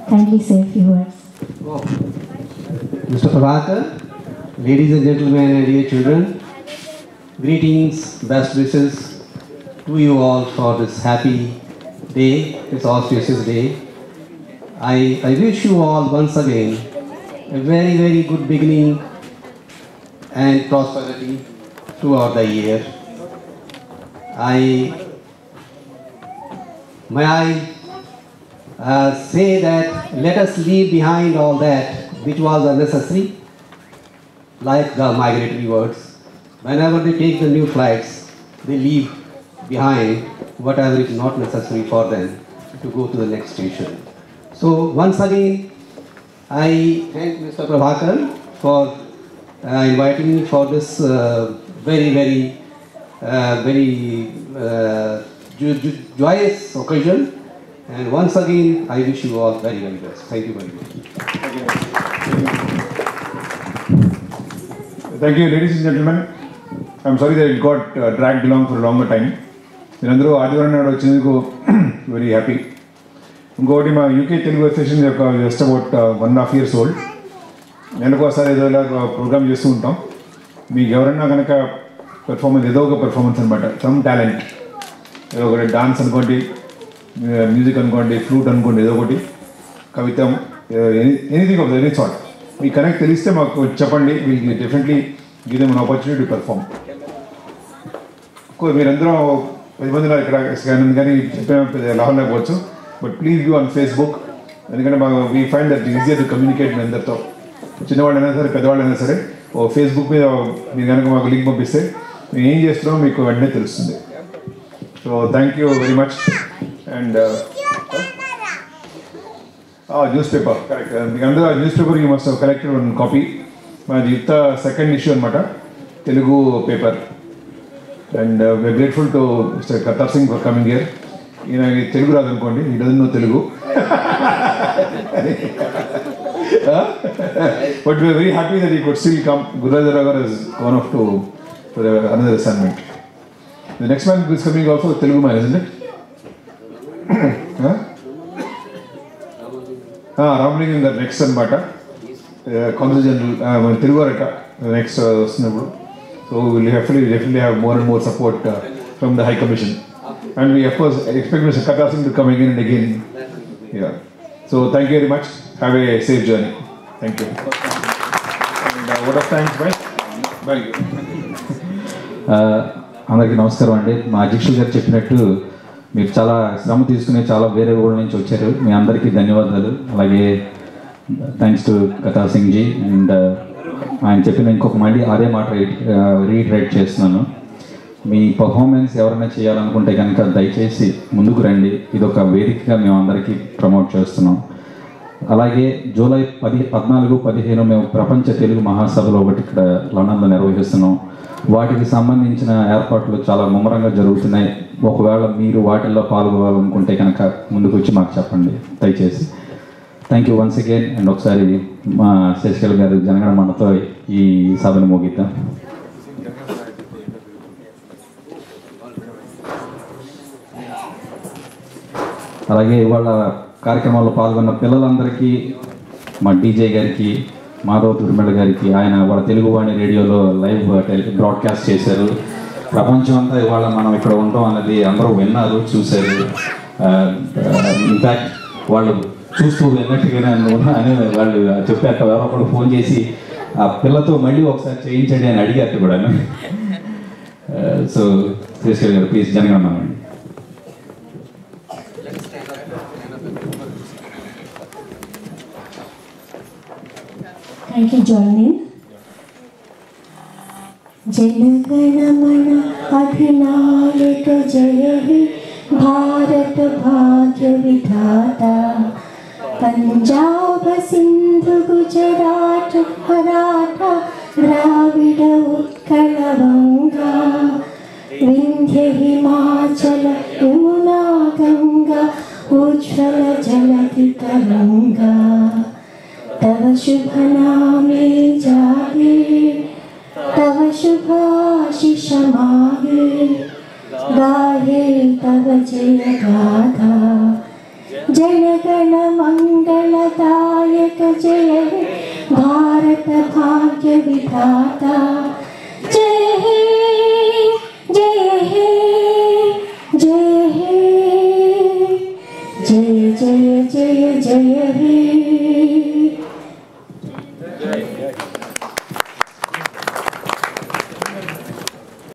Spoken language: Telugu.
kindly say a few words. Oh. Mr. Prabhakar, ladies and gentlemen and dear children, greetings, best wishes to you all for this happy day, this auspicious day. I wish you all once again a very, very good beginning and prosperity throughout the year. May I say that let us leave behind all that which was unnecessary, like the migratory birds. Whenever they take the new flights, they leave behind whatever is not necessary for them to go to the next station. So once again, I thank Mr. Prabhakar for inviting me for this very joyous occasion. And once again, I wish you all very, very best. Thank you very much. Thank you, ladies and gentlemen. I'm sorry that it got dragged along for a longer time. మీరందరూ ఆదివారం నాడు వచ్చినందుకు వెరీ హ్యాపీ. ఇంకొకటి మా యూకే తెలుగు అసోసియేషన్ యొక్క జస్ట్ అబౌట్ 1.5 years ఓల్డ్. నెలకోసారి ఏదో ఇలా ప్రోగ్రామ్ చేస్తూ ఉంటాం. మీకు ఎవరన్నా కనుక పెర్ఫార్మెన్స్ ఏదో ఒక పెర్ఫార్మెన్స్ అనమాట, సమ్ టాలెంట్, ఏదో ఒకటి డాన్స్ అనుకోండి, మ్యూజిక్ అనుకోండి, ఫ్లూట్ అనుకోండి, ఏదో ఒకటి, కవితం, ఎనీథింగ్ ఆఫ్ ఎనీ సార్ట్. మీ కనెక్ట్ తెలిస్తే మాకు చెప్పండి. Will definitely give them an opportunity to perform. మీరందరూ 10 మంది ఇక్కడ కానీ చెప్పే లాభం లేకపోవచ్చు, but please view on Facebook. ఎందుకంటే మాకు we find that easier to communicate మీ అందరితో, చిన్నవాళ్ళైనా సరే పెద్దవాళ్ళైనా సరే. ఓ ఫేస్బుక్ మీద మీరు కనుక మాకు లింక్ పంపిస్తే మేము ఏం చేస్తున్నామో మీకు వెంటనే తెలుస్తుంది. So thank you very much. And news paper, correct, మీకు అందరూ news paper you must collected one copy. మాది యుక్త సెకండ్ ఇష్యూ అనమాట, Telugu paper. And we are grateful to mister Kartar Singh for coming here. ఈయన తెలుగు రాదనుకోండి, ఈ doesn't know Telugu, but we are very happy that he could still come. Gurudhara Garu has gone off for another assignment. The next man is coming also a Telugu man, isn't it? Ramalingam గారు నెక్స్ట్ అనమాట, కాన్సల్ జనరల్ మన తెలుగు అరట నెక్స్ట్ వస్తున్నప్పుడు. So will definitely have more and more support from the High Commission. And we of course expect Mr. Kartar Singh to come again and again. Yeah. So thank you very much. Have a safe journey. Thank you. And word of thanks by you. అందరికీ నమస్కారం అండి. మా అధ్యక్షులు గారు చెప్పినట్టు మీరు చాలా శ్రమ తీసుకుని చాలా వేరే ఊళ్ళ నుంచి వచ్చారు. మీ అందరికీ ధన్యవాదాలు. అలాగే thanks to Kartar Singh ji. And ఆయన చెప్పిన ఇంకొక మళ్ళీ అదే మాట రీట్రేట్ చేస్తున్నాను. మీ పర్ఫార్మెన్స్ ఎవరైనా చేయాలనుకుంటే కనుక దయచేసి ముందుకు రండి. ఇది ఒక వేదికగా మేము అందరికీ ప్రమోట్ చేస్తున్నాం. అలాగే జూలై 14, 15 మేము ప్రపంచ తెలుగు మహాసభలు ఒకటి ఇక్కడ లండన్లో నిర్వహిస్తున్నాం. వాటికి సంబంధించిన ఏర్పాట్లు చాలా ముమ్మరంగా జరుగుతున్నాయి. ఒకవేళ మీరు వాటిల్లో పాల్గొనాలనుకుంటే కనుక ముందుకు వచ్చి మాకు చెప్పండి దయచేసి. Thank you once again. And ఒకసారి మా శశికళ గారు జనగణమనతో ఈ సభను ముగిద్దాం. అలాగే ఇవాళ కార్యక్రమాల్లో పాల్గొన్న పిల్లలందరికీ, మా డీజే గారికి, మాధవ్ తుర్మెళ గారికి, ఆయన వాళ్ళ తెలుగువాణి రేడియోలో లైవ్ బ్రాడ్కాస్ట్ చేశారు. ప్రపంచం అంతా ఇవాళ మనం ఇక్కడ ఉంటాం అన్నది అందరూ విన్నారు, చూశారు. ఇన్ఫ్యాక్ట్ వాళ్ళు చూస్తూ విన్నట్టుగానే అని వాళ్ళు చెప్పాక ఎవరో ఒకళ్ళు ఫోన్ చేసి ఆ పిల్లతో మళ్ళీ ఒకసారి చేయించండి అని అడిగారు కూడా. సో శేషర్ గారు ప్లీజ్ జనగణమనండి. Thank you, join in. जनगणमन अधिनायक जय हे भारत भाग्य विधाता, पंजाब सिंधु गुजरात मराठा द्राविड उत्कल गंगा, विंध्य हिमाचल यमुना गंगा उज्ज्वल जलधि तरंगा, तव शुभ नामे जागे तव शुभाशिष मागे, गाहे तव जय गाथा, जनगण मंगलदायक जय हे भारत भाग्य विधाता।